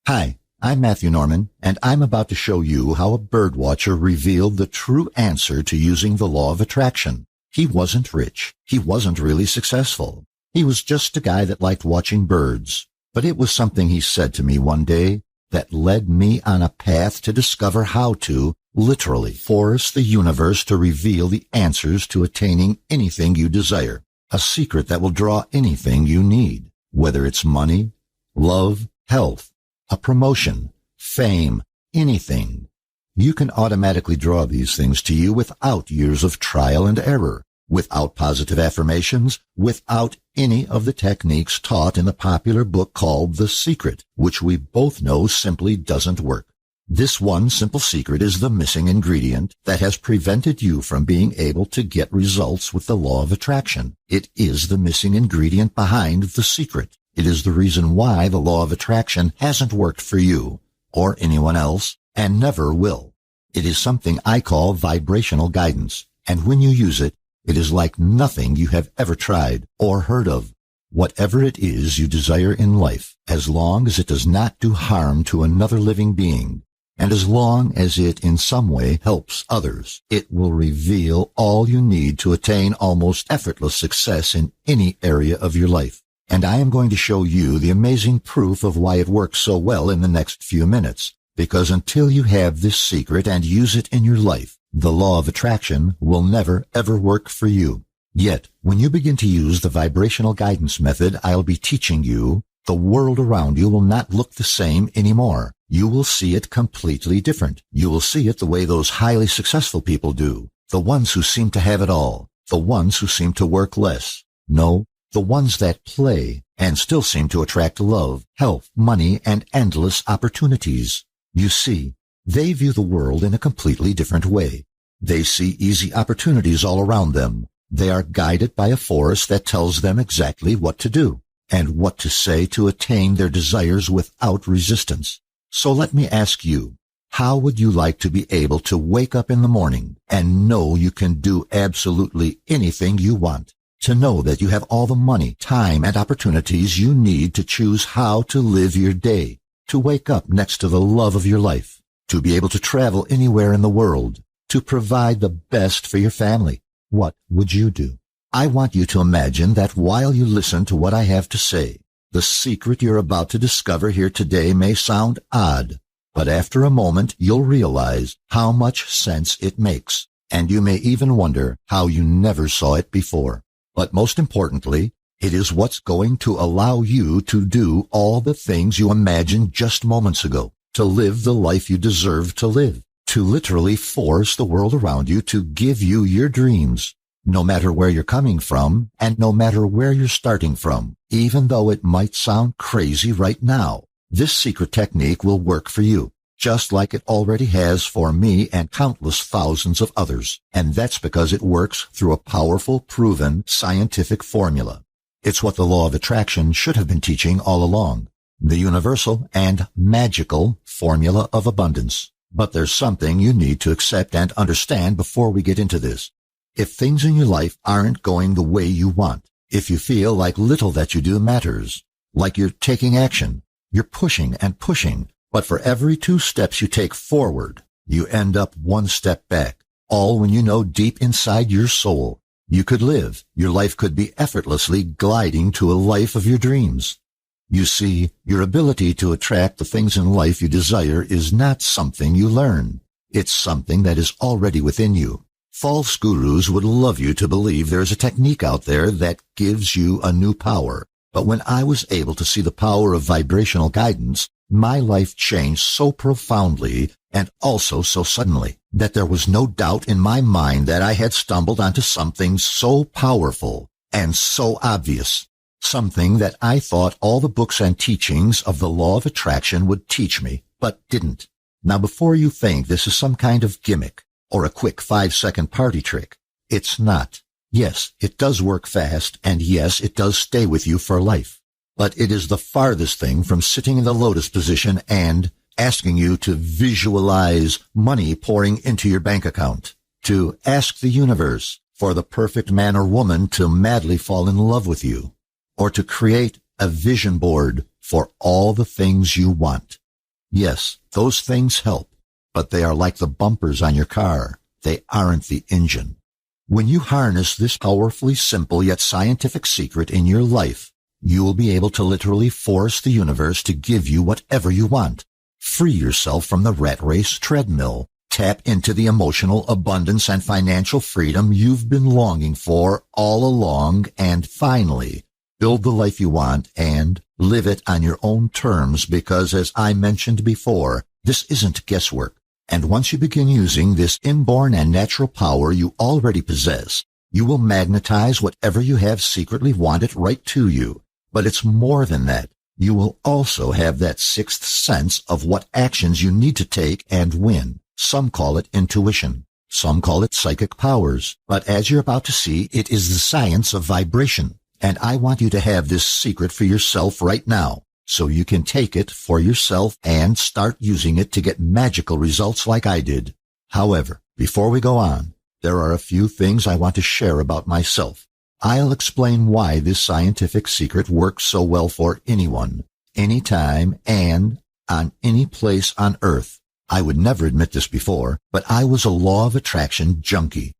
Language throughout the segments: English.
Hi, I'm Matthew Norman, and I'm about to show you how a birdwatcher revealed the true answer to using the law of attraction. He wasn't rich. He wasn't really successful. He was just a guy that liked watching birds. But it was something he said to me one day that led me on a path to discover how to, literally, force the universe to reveal the answers to attaining anything you desire. A secret that will draw anything you need, whether it's money, love, health, a promotion, fame, anything. You can automatically draw these things to you without years of trial and error, without positive affirmations, without any of the techniques taught in the popular book called The Secret, which we both know simply doesn't work. This one simple secret is the missing ingredient that has prevented you from being able to get results with the law of attraction. It is the missing ingredient behind The Secret. It is the reason why the law of attraction hasn't worked for you or anyone else and never will. It is something I call vibrational guidance, and when you use it, it is like nothing you have ever tried or heard of. Whatever it is you desire in life, as long as it does not do harm to another living being, and as long as it in some way helps others, it will reveal all you need to attain almost effortless success in any area of your life. And I am going to show you the amazing proof of why it works so well in the next few minutes. Because until you have this secret and use it in your life, the law of attraction will never ever work for you. Yet, when you begin to use the vibrational guidance method I'll be teaching you, the world around you will not look the same anymore. You will see it completely different. You will see it the way those highly successful people do. The ones who seem to have it all. The ones who seem to work less. No, the ones that play and still seem to attract love, health, money, and endless opportunities. You see, they view the world in a completely different way. They see easy opportunities all around them. They are guided by a force that tells them exactly what to do and what to say to attain their desires without resistance. So let me ask you, how would you like to be able to wake up in the morning and know you can do absolutely anything you want? To know that you have all the money, time, and opportunities you need to choose how to live your day, to wake up next to the love of your life, to be able to travel anywhere in the world, to provide the best for your family. What would you do? I want you to imagine that while you listen to what I have to say, the secret you're about to discover here today may sound odd, but after a moment you'll realize how much sense it makes, and you may even wonder how you never saw it before. But most importantly, it is what's going to allow you to do all the things you imagined just moments ago, to live the life you deserve to live, to literally force the world around you to give you your dreams, no matter where you're coming from and no matter where you're starting from, even though it might sound crazy right now. This secret technique will work for you, just like it already has for me and countless thousands of others. And that's because it works through a powerful, proven, scientific formula. It's what the law of attraction should have been teaching all along, the universal and magical formula of abundance. But there's something you need to accept and understand before we get into this. If things in your life aren't going the way you want, if you feel like little that you do matters, like you're taking action, you're pushing and pushing, but for every 2 steps you take forward, you end up 1 step back, all when you know deep inside your soul, you could live, your life could be effortlessly gliding to a life of your dreams. You see, your ability to attract the things in life you desire is not something you learn. It's something that is already within you. False gurus would love you to believe there is a technique out there that gives you a new power. But when I was able to see the power of vibrational guidance, my life changed so profoundly and also so suddenly that there was no doubt in my mind that I had stumbled onto something so powerful and so obvious, something that I thought all the books and teachings of the law of attraction would teach me, but didn't. Now, before you think this is some kind of gimmick or a quick 5-second party trick, it's not. Yes, it does work fast, and yes, it does stay with you for life. But it is the farthest thing from sitting in the lotus position and asking you to visualize money pouring into your bank account, to ask the universe for the perfect man or woman to madly fall in love with you, or to create a vision board for all the things you want. Yes, those things help, but they are like the bumpers on your car. They aren't the engine. When you harness this powerfully simple yet scientific secret in your life, you will be able to literally force the universe to give you whatever you want. Free yourself from the rat race treadmill. Tap into the emotional abundance and financial freedom you've been longing for all along, and finally, build the life you want and live it on your own terms, because as I mentioned before, this isn't guesswork. And once you begin using this inborn and natural power you already possess, you will magnetize whatever you have secretly wanted right to you. But it's more than that. You will also have that sixth sense of what actions you need to take and when. Some call it intuition. Some call it psychic powers. But as you're about to see, it is the science of vibration. And I want you to have this secret for yourself right now, so you can take it for yourself and start using it to get magical results like I did. However, before we go on, there are a few things I want to share about myself. I'll explain why this scientific secret works so well for anyone, anytime, and on any place on Earth. I would never admit this before, but I was a law of attraction junkie.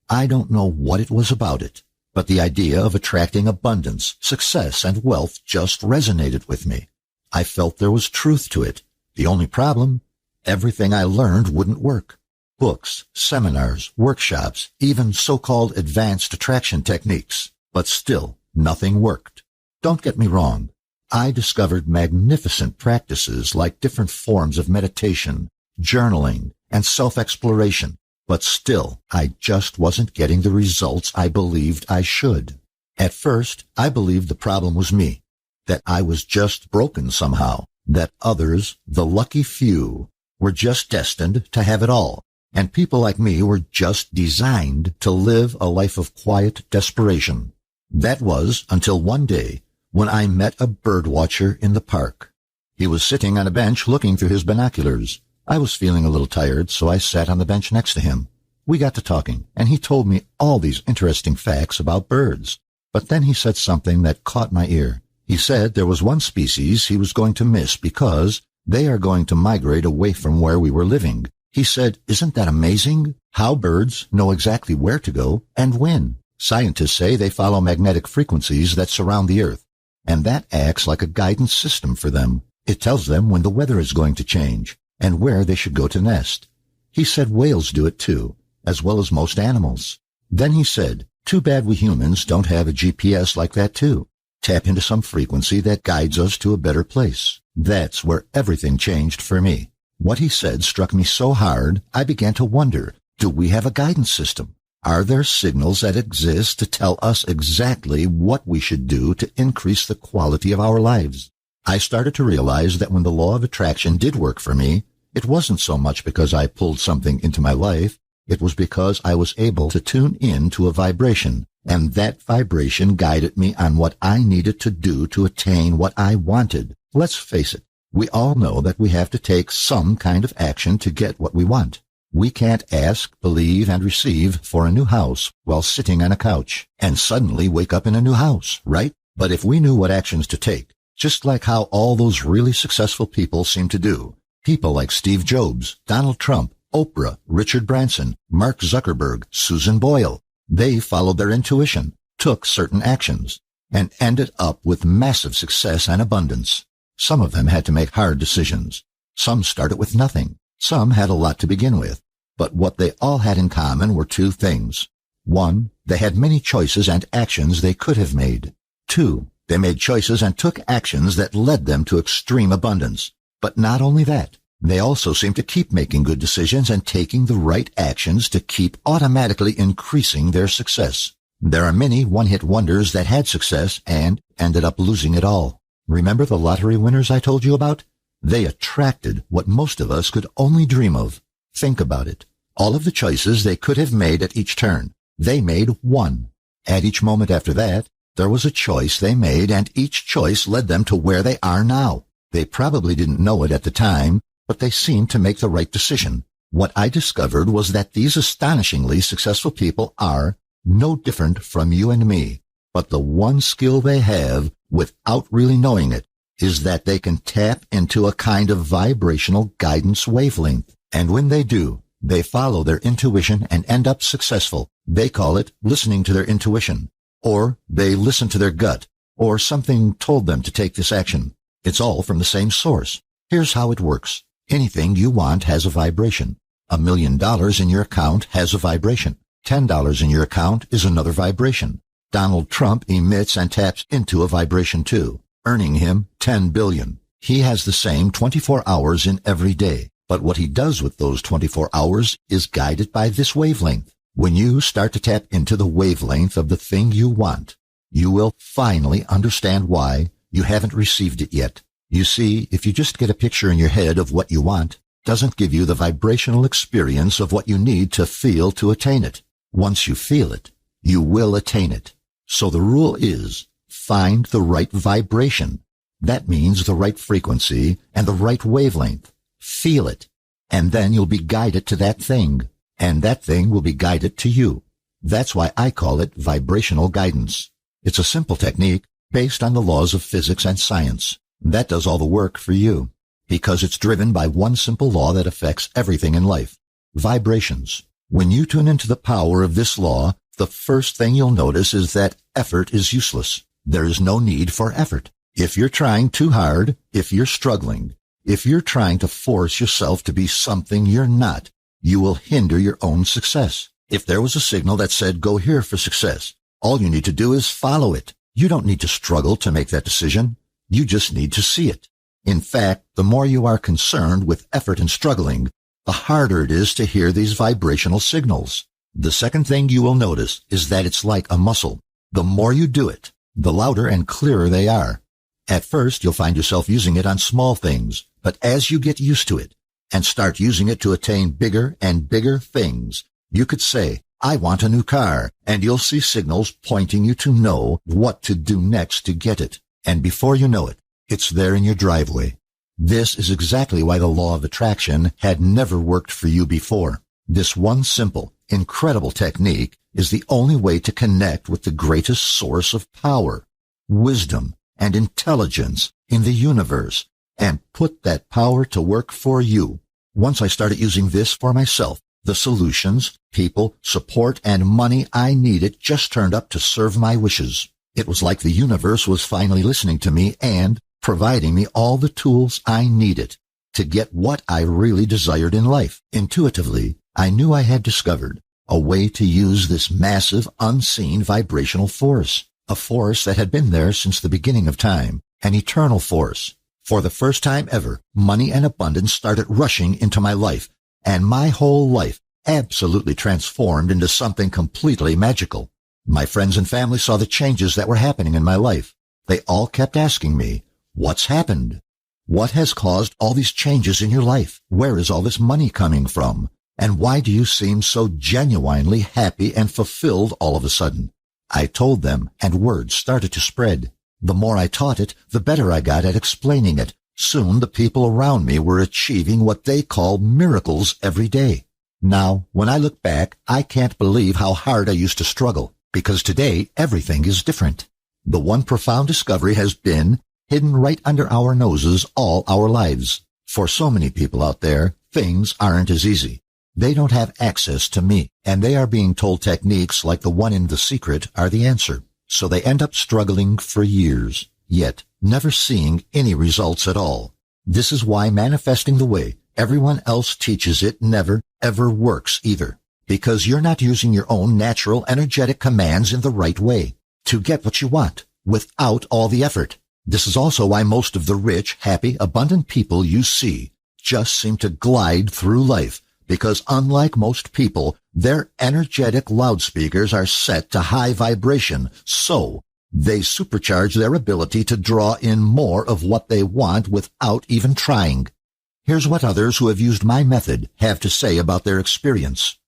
I don't know what it was about it, but the idea of attracting abundance, success, and wealth just resonated with me. I felt there was truth to it. The only problem, everything I learned wouldn't work. Books, seminars, workshops, even so-called advanced attraction techniques. But still, nothing worked. Don't get me wrong. I discovered magnificent practices like different forms of meditation, journaling, and self-exploration. But still, I just wasn't getting the results I believed I should. At first, I believed the problem was me, that I was just broken somehow, that others, the lucky few, were just destined to have it all, and people like me were just designed to live a life of quiet desperation. That was until one day when I met a birdwatcher in the park. He was sitting on a bench looking through his binoculars. I was feeling a little tired, so I sat on the bench next to him. We got to talking, and he told me all these interesting facts about birds. But then he said something that caught my ear. He said there was one species he was going to miss because they are going to migrate away from where we were living. He said, "Isn't that amazing? How birds know exactly where to go and when." Scientists say they follow magnetic frequencies that surround the Earth, and that acts like a guidance system for them. It tells them when the weather is going to change and where they should go to nest. He said whales do it too, as well as most animals. Then he said, too bad we humans don't have a GPS like that too. Tap into some frequency that guides us to a better place. That's where everything changed for me. What he said struck me so hard, I began to wonder, do we have a guidance system? Are there signals that exist to tell us exactly what we should do to increase the quality of our lives? I started to realize that when the law of attraction did work for me, it wasn't so much because I pulled something into my life. It was because I was able to tune in to a vibration, and that vibration guided me on what I needed to do to attain what I wanted. Let's face it, we all know that we have to take some kind of action to get what we want. We can't ask, believe, and receive for a new house while sitting on a couch and suddenly wake up in a new house, right? But if we knew what actions to take, just like how all those really successful people seem to do, people like Steve Jobs, Donald Trump, Oprah, Richard Branson, Mark Zuckerberg, Susan Boyle, they followed their intuition, took certain actions, and ended up with massive success and abundance. Some of them had to make hard decisions. Some started with nothing. Some had a lot to begin with. But what they all had in common were two things. One, they had many choices and actions they could have made. Two, they made choices and took actions that led them to extreme abundance. But not only that, they also seemed to keep making good decisions and taking the right actions to keep automatically increasing their success. There are many one-hit wonders that had success and ended up losing it all. Remember the lottery winners I told you about? They attracted what most of us could only dream of. Think about it. All of the choices they could have made at each turn, they made one. At each moment after that, there was a choice they made, and each choice led them to where they are now. They probably didn't know it at the time, but they seemed to make the right decision. What I discovered was that these astonishingly successful people are no different from you and me, but the one skill they have, without really knowing it, is that they can tap into a kind of vibrational guidance wavelength. And when they do, they follow their intuition and end up successful. They call it listening to their intuition, or they listen to their gut, or something told them to take this action. It's all from the same source. Here's how it works. Anything you want has a vibration. $1 million in your account has a vibration. $10 in your account is another vibration. Donald Trump emits and taps into a vibration too, earning him $10 billion. He has the same 24 hours in every day, but what he does with those 24 hours is guided by this wavelength. When you start to tap into the wavelength of the thing you want, you will finally understand why you haven't received it yet. You see, if you just get a picture in your head of what you want, doesn't give you the vibrational experience of what you need to feel to attain it. Once you feel it, you will attain it. So the rule is, find the right vibration. That means the right frequency and the right wavelength. Feel it, and then you'll be guided to that thing, and that thing will be guided to you. That's why I call it vibrational guidance. It's a simple technique based on the laws of physics and science. That does all the work for you, because it's driven by one simple law that affects everything in life: vibrations. When you tune into the power of this law, the first thing you'll notice is that effort is useless. There is no need for effort. If you're trying too hard, if you're struggling, if you're trying to force yourself to be something you're not, you will hinder your own success. If there was a signal that said, go here for success, all you need to do is follow it. You don't need to struggle to make that decision. You just need to see it. In fact, the more you are concerned with effort and struggling, the harder it is to hear these vibrational signals. The second thing you will notice is that it's like a muscle. The more you do it, the louder and clearer they are. At first, you'll find yourself using it on small things, but as you get used to it and start using it to attain bigger and bigger things, you could say, I want a new car, and you'll see signals pointing you to know what to do next to get it. And before you know it, it's there in your driveway. This is exactly why the law of attraction had never worked for you before. This one simple, incredible technique is the only way to connect with the greatest source of power, wisdom, and intelligence in the universe, and put that power to work for you. Once I started using this for myself, the solutions, people, support, and money I needed just turned up to serve my wishes. It was like the universe was finally listening to me and providing me all the tools I needed to get what I really desired in life. Intuitively, I knew I had discovered a way to use this massive, unseen vibrational force, a force that had been there since the beginning of time, an eternal force. For the first time ever, money and abundance started rushing into my life, and my whole life absolutely transformed into something completely magical. My friends and family saw the changes that were happening in my life. They all kept asking me, what's happened? What has caused all these changes in your life? Where is all this money coming from? And why do you seem so genuinely happy and fulfilled all of a sudden? I told them, and words started to spread. The more I taught it, the better I got at explaining it. Soon the people around me were achieving what they called miracles every day. Now, when I look back, I can't believe how hard I used to struggle, because today everything is different. The one profound discovery has been hidden right under our noses all our lives. For so many people out there, things aren't as easy. They don't have access to me, and they are being told techniques like the one in The Secret are the answer. So they end up struggling for years, yet never seeing any results at all. This is why manifesting the way everyone else teaches it never, ever works either. Because you're not using your own natural, energetic commands in the right way to get what you want without all the effort. This is also why most of the rich, happy, abundant people you see just seem to glide through life, because unlike most people, their energetic loudspeakers are set to high vibration, so they supercharge their ability to draw in more of what they want without even trying. Here's what others who have used my method have to say about their experience.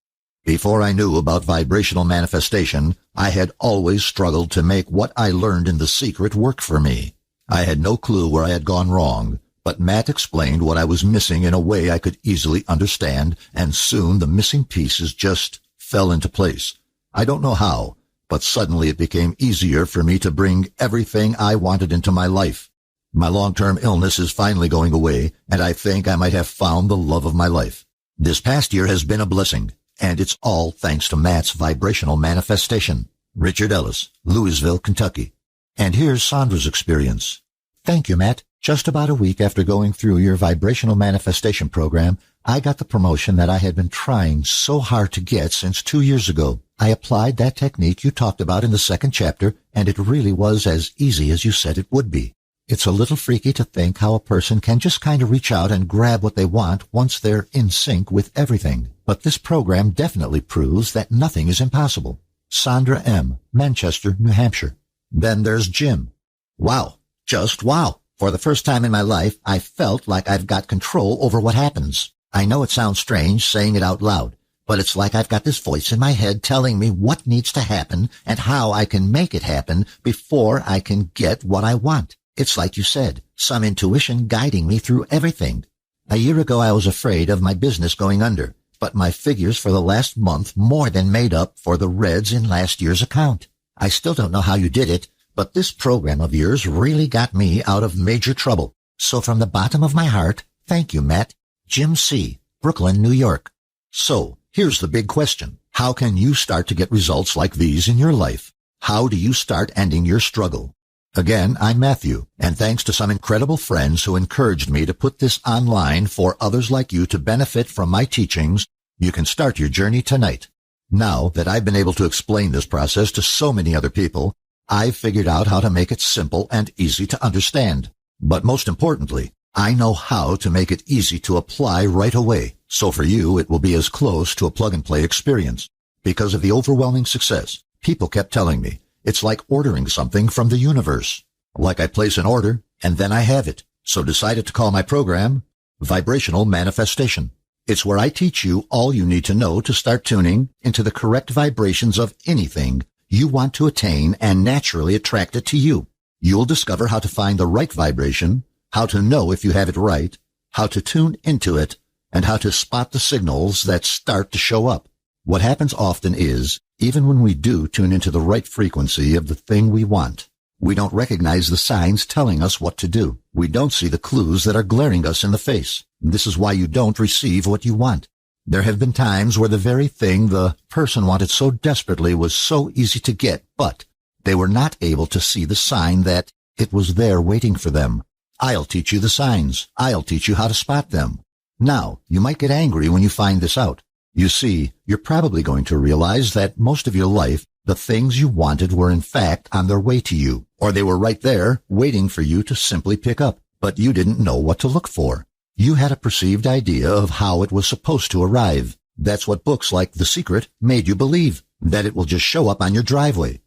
Before I knew about vibrational manifestation, I had always struggled to make what I learned in The Secret work for me. I had no clue where I had gone wrong, but Matt explained what I was missing in a way I could easily understand, and soon the missing pieces just fell into place. I don't know how, but suddenly it became easier for me to bring everything I wanted into my life. My long-term illness is finally going away, and I think I might have found the love of my life. This past year has been a blessing, and it's all thanks to Matt's vibrational manifestation. Richard Ellis, Louisville, Kentucky. And here's Sandra's experience. Thank you, Matt. Just about a week after going through your vibrational manifestation program, I got the promotion that I had been trying so hard to get since 2 years ago. I applied that technique you talked about in the second chapter, and it really was as easy as you said it would be. It's a little freaky to think how a person can just kind of reach out and grab what they want once they're in sync with everything. But this program definitely proves that nothing is impossible. Sandra M., Manchester, New Hampshire. Then there's Jim. Wow. Just wow. For the first time in my life, I felt like I've got control over what happens. I know it sounds strange saying it out loud, but it's like I've got this voice in my head telling me what needs to happen and how I can make it happen before I can get what I want. It's like you said, some intuition guiding me through everything. A year ago, I was afraid of my business going under, but my figures for the last month more than made up for the reds in last year's account. I still don't know how you did it, but this program of yours really got me out of major trouble. So from the bottom of my heart, thank you, Matt. Jim C., Brooklyn, New York. So, here's the big question. How can you start to get results like these in your life? How do you start ending your struggle? Again, I'm Matthew, and thanks to some incredible friends who encouraged me to put this online for others like you to benefit from my teachings, you can start your journey tonight. Now that I've been able to explain this process to so many other people, I've figured out how to make it simple and easy to understand. But most importantly, I know how to make it easy to apply right away. So for you, it will be as close to a plug-and-play experience. Because of the overwhelming success, people kept telling me, it's like ordering something from the universe. Like I place an order, and then I have it. So decided to call my program Vibrational Manifestation. It's where I teach you all you need to know to start tuning into the correct vibrations of anything you want to attain and naturally attract it to you. You'll discover how to find the right vibration, how to know if you have it right, how to tune into it, and how to spot the signals that start to show up. What happens often is, even when we do tune into the right frequency of the thing we want, we don't recognize the signs telling us what to do. We don't see the clues that are glaring us in the face. This is why you don't receive what you want. There have been times where the very thing the person wanted so desperately was so easy to get, but they were not able to see the sign that it was there waiting for them. I'll teach you the signs. I'll teach you how to spot them. Now, you might get angry when you find this out. You see, you're probably going to realize that most of your life, the things you wanted were in fact on their way to you, or they were right there waiting for you to simply pick up, but you didn't know what to look for. You had a perceived idea of how it was supposed to arrive. That's what books like The Secret made you believe, that it will just show up on your driveway.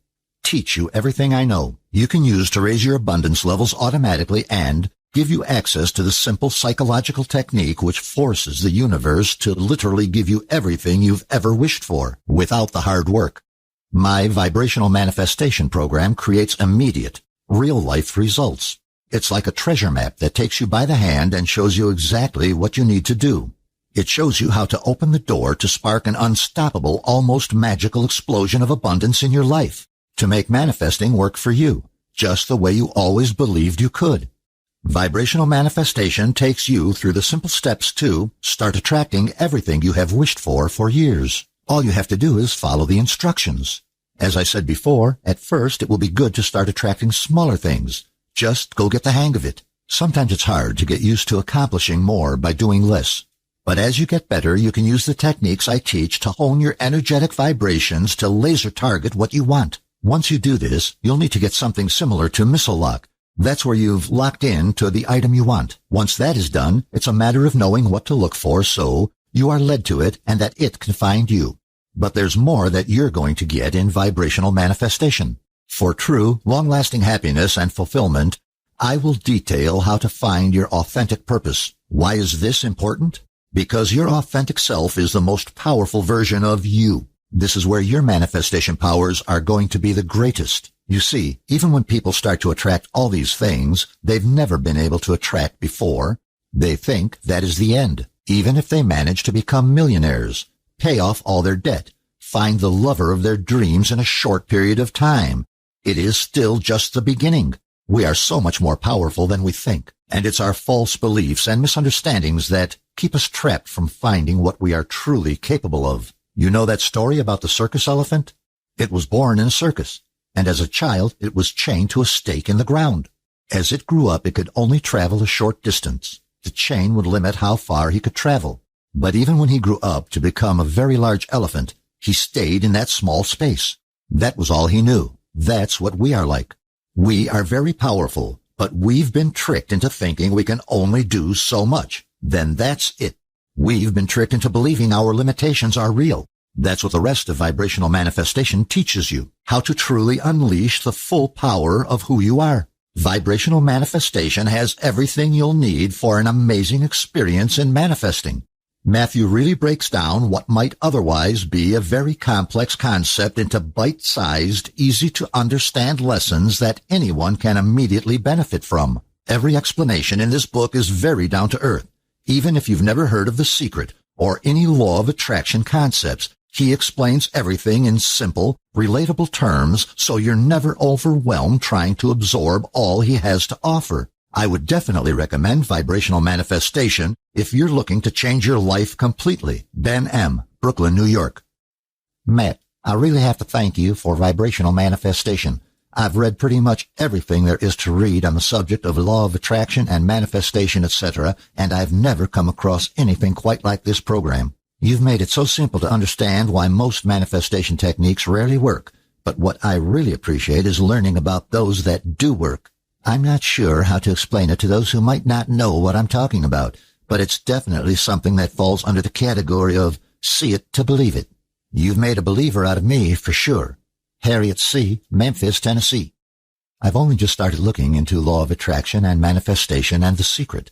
Teach you everything I know you can use to raise your abundance levels automatically and give you access to the simple psychological technique which forces the universe to literally give you everything you've ever wished for without the hard work. My vibrational manifestation program creates immediate, real-life results. It's like a treasure map that takes you by the hand and shows you exactly what you need to do. It shows you how to open the door to spark an unstoppable, almost magical explosion of abundance in your life, to make manifesting work for you, just the way you always believed you could. Vibrational manifestation takes you through the simple steps to start attracting everything you have wished for years. All you have to do is follow the instructions. As I said before, at first it will be good to start attracting smaller things. Just go get the hang of it. Sometimes it's hard to get used to accomplishing more by doing less. But as you get better, you can use the techniques I teach to hone your energetic vibrations to laser target what you want. Once you do this, you'll need to get something similar to missile lock. That's where you've locked in to the item you want. Once that is done, it's a matter of knowing what to look for so you are led to it and that it can find you. But there's more that you're going to get in vibrational manifestation. For true, long-lasting happiness and fulfillment, I will detail how to find your authentic purpose. Why is this important? Because your authentic self is the most powerful version of you. This is where your manifestation powers are going to be the greatest. You see, even when people start to attract all these things they've never been able to attract before, they think that is the end. Even if they manage to become millionaires, pay off all their debt, find the lover of their dreams in a short period of time, it is still just the beginning. We are so much more powerful than we think, and it's our false beliefs and misunderstandings that keep us trapped from finding what we are truly capable of. You know that story about the circus elephant? It was born in a circus, and as a child it was chained to a stake in the ground. As it grew up, it could only travel a short distance. The chain would limit how far he could travel. But even when he grew up to become a very large elephant, he stayed in that small space. That was all he knew. That's what we are like. We are very powerful, but we've been tricked into thinking we can only do so much. Then that's it. We've been tricked into believing our limitations are real. That's what the rest of vibrational manifestation teaches you, how to truly unleash the full power of who you are. Vibrational manifestation has everything you'll need for an amazing experience in manifesting. Matthew really breaks down what might otherwise be a very complex concept into bite-sized, easy-to-understand lessons that anyone can immediately benefit from. Every explanation in this book is very down-to-earth. Even if you've never heard of The Secret or any law of attraction concepts, he explains everything in simple, relatable terms so you're never overwhelmed trying to absorb all he has to offer. I would definitely recommend Vibrational Manifestation if you're looking to change your life completely. Ben M., Brooklyn, New York. Matt, I really have to thank you for Vibrational Manifestation. I've read pretty much everything there is to read on the subject of law of attraction and manifestation, etc., and I've never come across anything quite like this program. You've made it so simple to understand why most manifestation techniques rarely work, but what I really appreciate is learning about those that do work. I'm not sure how to explain it to those who might not know what I'm talking about, but it's definitely something that falls under the category of see it to believe it. You've made a believer out of me for sure. Harriet C., Memphis, Tennessee. I've only just started looking into law of attraction and manifestation and The Secret.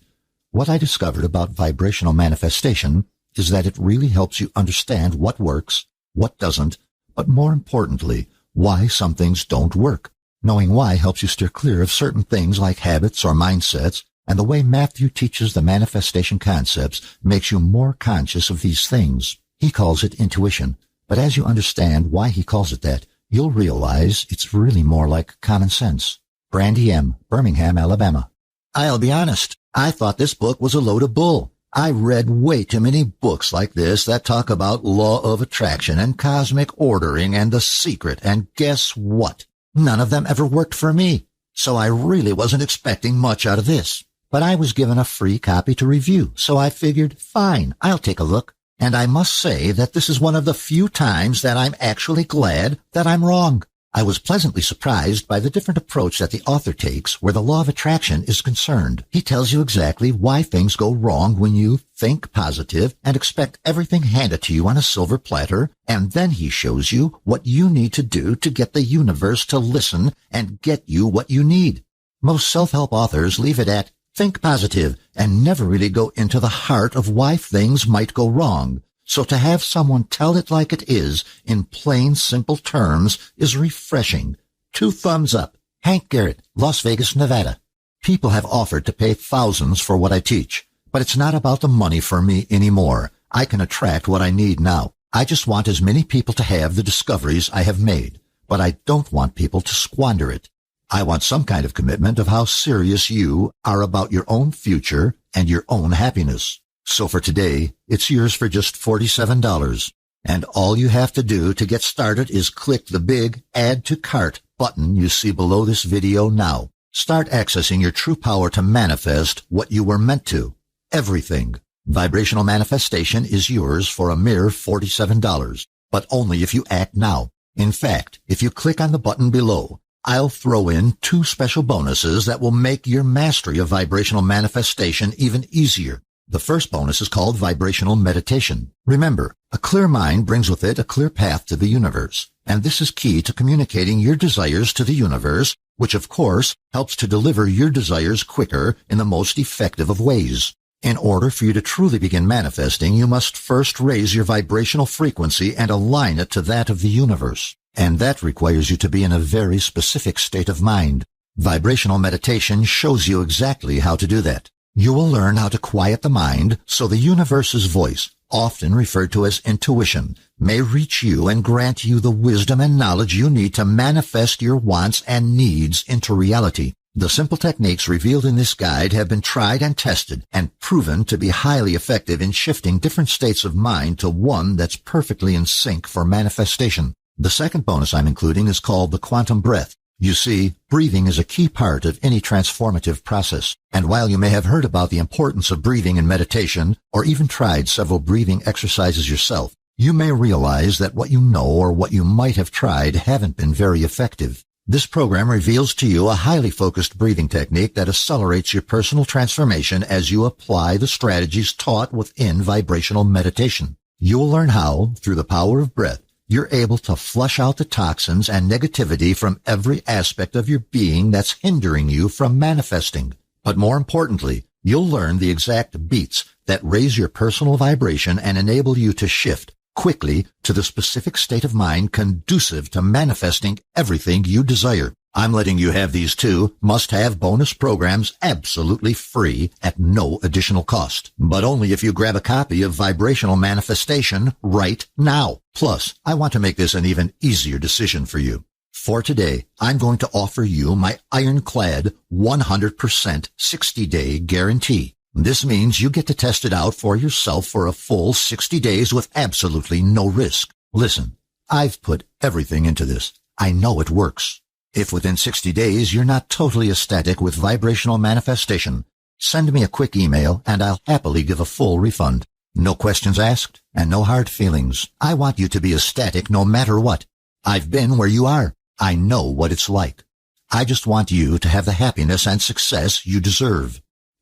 What I discovered about vibrational manifestation is that it really helps you understand what works, what doesn't, but more importantly, why some things don't work. Knowing why helps you steer clear of certain things like habits or mindsets, and the way Matthew teaches the manifestation concepts makes you more conscious of these things. He calls it intuition, but as you understand why he calls it that, you'll realize it's really more like common sense. Brandy M., Birmingham, Alabama. I'll be honest, I thought this book was a load of bull. I read way too many books like this that talk about law of attraction and cosmic ordering and The Secret, and guess what? None of them ever worked for me, so I really wasn't expecting much out of this. But I was given a free copy to review, so I figured, fine, I'll take a look. And I must say that this is one of the few times that I'm actually glad that I'm wrong. I was pleasantly surprised by the different approach that the author takes where the law of attraction is concerned. He tells you exactly why things go wrong when you think positive and expect everything handed to you on a silver platter, and then he shows you what you need to do to get the universe to listen and get you what you need. Most self-help authors leave it at think positive and never really go into the heart of why things might go wrong. So to have someone tell it like it is, in plain, simple terms, is refreshing. 2 thumbs up. Hank Garrett, Las Vegas, Nevada. People have offered to pay thousands for what I teach, but it's not about the money for me anymore. I can attract what I need now. I just want as many people to have the discoveries I have made, but I don't want people to squander it. I want some kind of commitment of how serious you are about your own future and your own happiness. So for today, it's yours for just $47. And all you have to do to get started is click the big Add to Cart button you see below this video now. Start accessing your true power to manifest what you were meant to. Everything. Vibrational manifestation is yours for a mere $47, but only if you act now. In fact, if you click on the button below, I'll throw in 2 special bonuses that will make your mastery of vibrational manifestation even easier. The first bonus is called Vibrational Meditation. Remember, a clear mind brings with it a clear path to the universe, and this is key to communicating your desires to the universe, which of course helps to deliver your desires quicker in the most effective of ways. In order for you to truly begin manifesting, you must first raise your vibrational frequency and align it to that of the universe, and that requires you to be in a very specific state of mind. Vibrational meditation shows you exactly how to do that. You will learn how to quiet the mind so the universe's voice, often referred to as intuition, may reach you and grant you the wisdom and knowledge you need to manifest your wants and needs into reality. The simple techniques revealed in this guide have been tried and tested and proven to be highly effective in shifting different states of mind to one that's perfectly in sync for manifestation. The second bonus I'm including is called the quantum breath. You see, breathing is a key part of any transformative process. And while you may have heard about the importance of breathing in meditation, or even tried several breathing exercises yourself, you may realize that what you know or what you might have tried haven't been very effective. This program reveals to you a highly focused breathing technique that accelerates your personal transformation as you apply the strategies taught within vibrational meditation. You'll learn how, through the power of breath, you're able to flush out the toxins and negativity from every aspect of your being that's hindering you from manifesting. But more importantly, you'll learn the exact beats that raise your personal vibration and enable you to shift quickly to the specific state of mind conducive to manifesting everything you desire. I'm letting you have these two must-have bonus programs absolutely free at no additional cost, but only if you grab a copy of Vibrational Manifestation right now. Plus, I want to make this an even easier decision for you. For today, I'm going to offer you my ironclad 100% 60-day guarantee. This means you get to test it out for yourself for a full 60 days with absolutely no risk. Listen, I've put everything into this. I know it works. If within 60 days you're not totally ecstatic with vibrational manifestation, send me a quick email and I'll happily give a full refund. No questions asked and no hard feelings. I want you to be ecstatic no matter what. I've been where you are. I know what it's like. I just want you to have the happiness and success you deserve.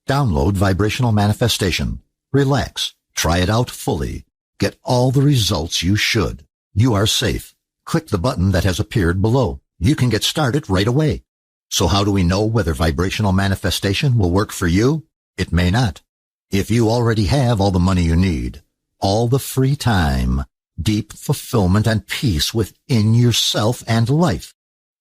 Download Vibrational Manifestation. Relax. Try it out fully. Get all the results you should. You are safe. Click the button that has appeared below. You can get started right away. So how do we know whether vibrational manifestation will work for you? It may not. If you already have all the money you need, all the free time, deep fulfillment and peace within yourself and life,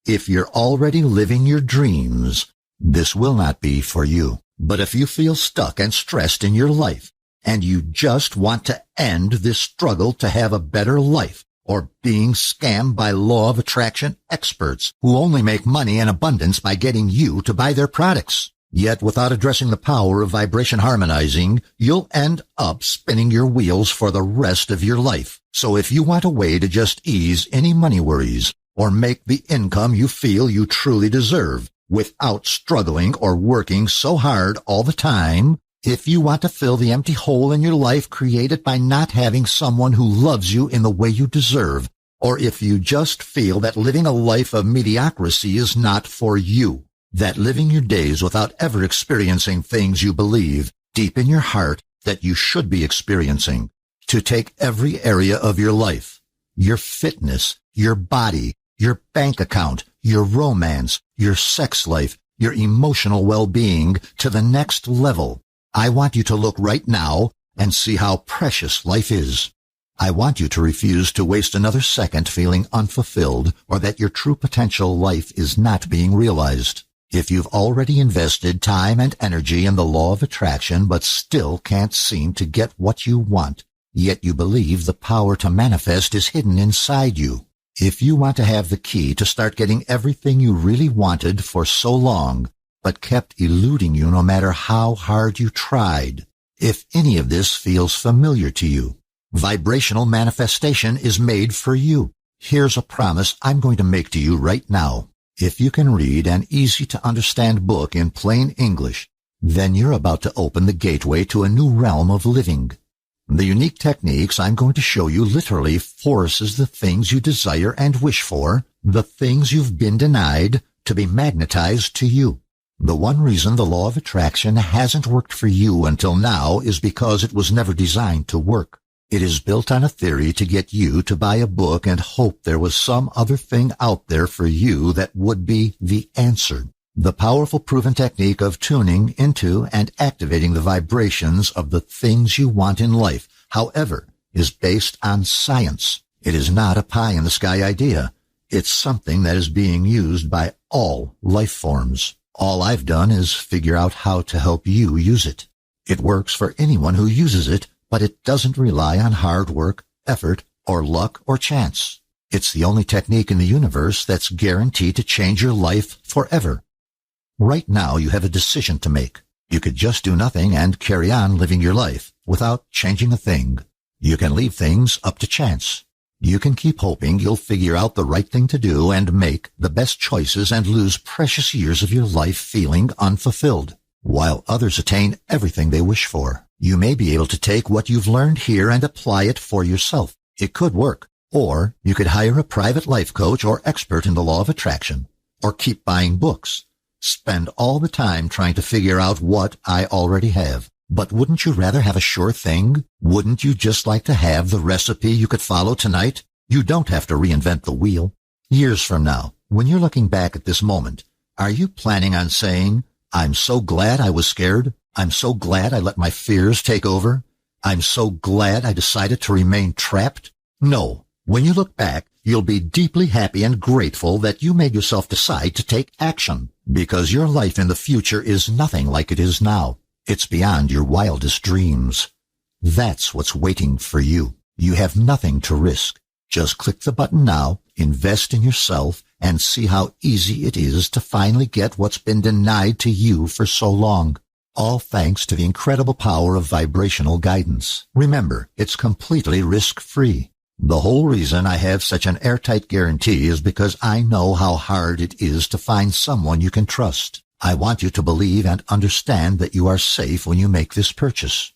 if you're already living your dreams, this will not be for you. But if you feel stuck and stressed in your life, and you just want to end this struggle to have a better life, or being scammed by law of attraction experts who only make money in abundance by getting you to buy their products, yet without addressing the power of vibration harmonizing, you'll end up spinning your wheels for the rest of your life. So if you want a way to just ease any money worries, or make the income you feel you truly deserve, without struggling or working so hard all the time, if you want to fill the empty hole in your life created by not having someone who loves you in the way you deserve, or if you just feel that living a life of mediocrity is not for you, that living your days without ever experiencing things you believe deep in your heart that you should be experiencing, to take every area of your life, your fitness, your body, your bank account, your romance, your sex life, your emotional well-being to the next level. I want you to look right now and see how precious life is. I want you to refuse to waste another second feeling unfulfilled or that your true potential life is not being realized. If you've already invested time and energy in the law of attraction but still can't seem to get what you want, yet you believe the power to manifest is hidden inside you. If you want to have the key to start getting everything you really wanted for so long, but kept eluding you no matter how hard you tried, if any of this feels familiar to you, vibrational manifestation is made for you. Here's a promise I'm going to make to you right now. If you can read an easy-to-understand book in plain English, then you're about to open the gateway to a new realm of living. The unique techniques I'm going to show you literally forces the things you desire and wish for, the things you've been denied, to be magnetized to you. The one reason the law of attraction hasn't worked for you until now is because it was never designed to work. It is built on a theory to get you to buy a book and hope there was some other thing out there for you that would be the answer. The powerful proven technique of tuning into and activating the vibrations of the things you want in life, however, is based on science. It is not a pie-in-the-sky idea. It's something that is being used by all life forms. All I've done is figure out how to help you use it. It works for anyone who uses it, but it doesn't rely on hard work, effort, or luck or chance. It's the only technique in the universe that's guaranteed to change your life forever. Right now you have a decision to make. You could just do nothing and carry on living your life without changing a thing. You can leave things up to chance. You can keep hoping you'll figure out the right thing to do and make the best choices and lose precious years of your life feeling unfulfilled, while others attain everything they wish for. You may be able to take what you've learned here and apply it for yourself. It could work. Or you could hire a private life coach or expert in the law of attraction, or keep buying books. Spend all the time trying to figure out what I already have. But wouldn't you rather have a sure thing? Wouldn't you just like to have the recipe you could follow tonight? You don't have to reinvent the wheel. Years from now, when you're looking back at this moment, are you planning on saying, I'm so glad I was scared. I'm so glad I let my fears take over. I'm so glad I decided to remain trapped. No. When you look back, you'll be deeply happy and grateful that you made yourself decide to take action, because your life in the future is nothing like it is now. It's beyond your wildest dreams. That's what's waiting for you. You have nothing to risk. Just click the button now, invest in yourself, and see how easy it is to finally get what's been denied to you for so long. All thanks to the incredible power of vibrational guidance. Remember, it's completely risk-free. The whole reason I have such an airtight guarantee is because I know how hard it is to find someone you can trust. I want you to believe and understand that you are safe when you make this purchase.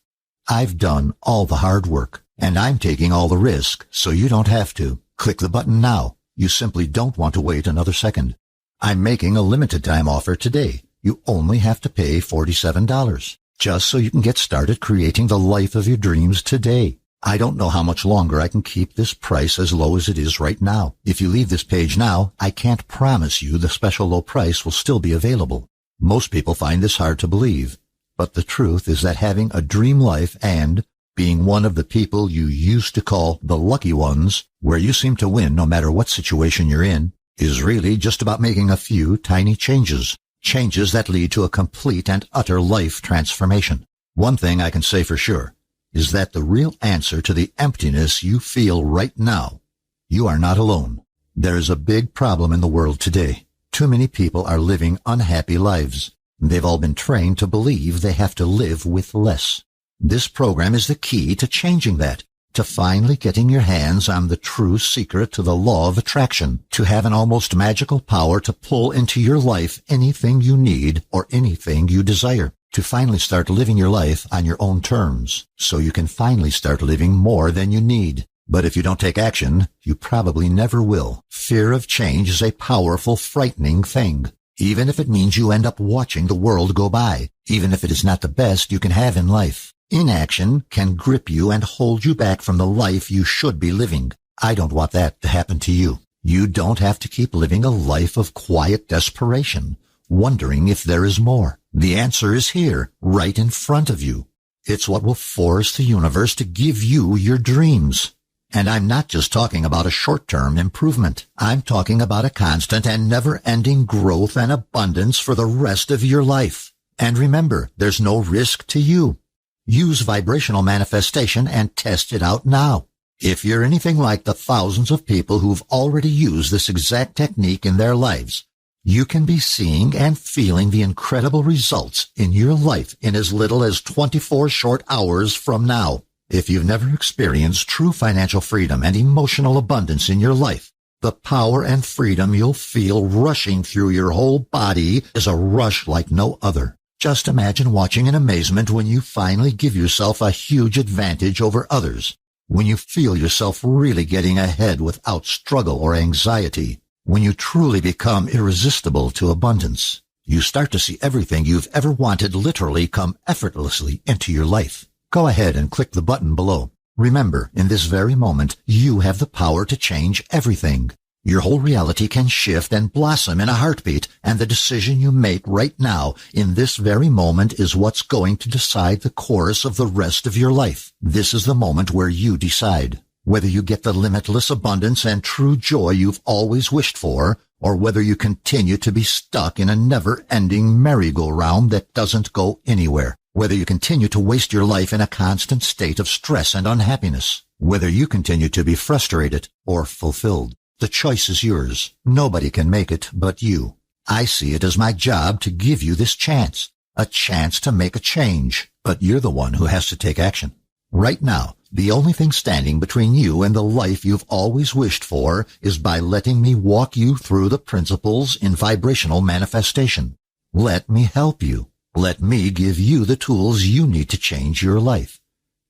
I've done all the hard work, and I'm taking all the risk, so you don't have to. Click the button now. You simply don't want to wait another second. I'm making a limited time offer today. You only have to pay $47, just so you can get started creating the life of your dreams today. I don't know how much longer I can keep this price as low as it is right now. If you leave this page now, I can't promise you the special low price will still be available. Most people find this hard to believe, but the truth is that having a dream life and being one of the people you used to call the lucky ones, where you seem to win no matter what situation you're in, is really just about making a few tiny changes that lead to a complete and utter life transformation. One thing I can say for sure is that the real answer to the emptiness you feel right now, you are not alone. There is a big problem in the world today. Too many people are living unhappy lives. They've all been trained to believe they have to live with less. This program is the key to changing that, to finally getting your hands on the true secret to the law of attraction, to have an almost magical power to pull into your life anything you need or anything you desire, to finally start living your life on your own terms, so you can finally start living more than you need. But if you don't take action, you probably never will. Fear of change is a powerful, frightening thing. Even if it means you end up watching the world go by, even if it is not the best you can have in life. Inaction can grip you and hold you back from the life you should be living. I don't want that to happen to you. You don't have to keep living a life of quiet desperation, wondering if there is more. The answer is here, right in front of you. It's what will force the universe to give you your dreams. And I'm not just talking about a short-term improvement. I'm talking about a constant and never-ending growth and abundance for the rest of your life. And remember, there's no risk to you. Use vibrational manifestation and test it out now. If you're anything like the thousands of people who've already used this exact technique in their lives, you can be seeing and feeling the incredible results in your life in as little as 24 short hours from now. If you've never experienced true financial freedom and emotional abundance in your life, the power and freedom you'll feel rushing through your whole body is a rush like no other. Just imagine watching in amazement when you finally give yourself a huge advantage over others, when you feel yourself really getting ahead without struggle or anxiety, when you truly become irresistible to abundance. You start to see everything you've ever wanted literally come effortlessly into your life. Go ahead and click the button below. Remember, in this very moment, you have the power to change everything. Your whole reality can shift and blossom in a heartbeat, and the decision you make right now, in this very moment, is what's going to decide the course of the rest of your life. This is the moment where you decide whether you get the limitless abundance and true joy you've always wished for, or whether you continue to be stuck in a never-ending merry-go-round that doesn't go anywhere. Whether you continue to waste your life in a constant state of stress and unhappiness. Whether you continue to be frustrated or fulfilled. The choice is yours. Nobody can make it but you. I see it as my job to give you this chance, a chance to make a change, but you're the one who has to take action. Right now, the only thing standing between you and the life you've always wished for is by letting me walk you through the principles in vibrational manifestation. Let me help you. Let me give you the tools you need to change your life.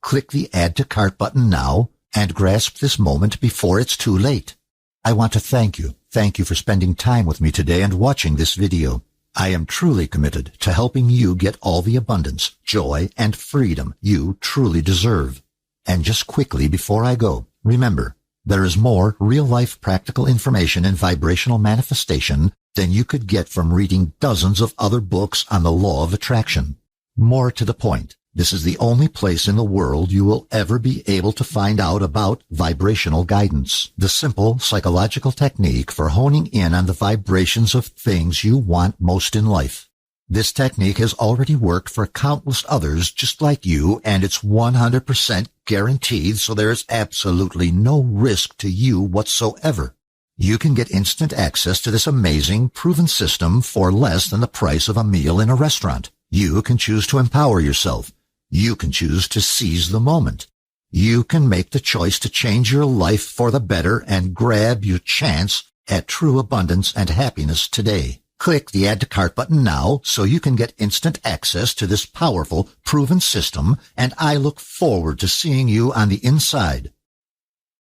Click the Add to Cart button now and grasp this moment before it's too late. I want to thank you. Thank you for spending time with me today and watching this video. I am truly committed to helping you get all the abundance, joy, and freedom you truly deserve. And just quickly before I go, remember, there is more real-life practical information in vibrational manifestation than you could get from reading dozens of other books on the law of attraction. More to the point, this is the only place in the world you will ever be able to find out about vibrational guidance, the simple psychological technique for honing in on the vibrations of things you want most in life. This technique has already worked for countless others just like you, and it's 100% guaranteed, so there is absolutely no risk to you whatsoever. You can get instant access to this amazing, proven system for less than the price of a meal in a restaurant. You can choose to empower yourself. You can choose to seize the moment. You can make the choice to change your life for the better and grab your chance at true abundance and happiness today. Click the Add to Cart button now so you can get instant access to this powerful, proven system, and I look forward to seeing you on the inside.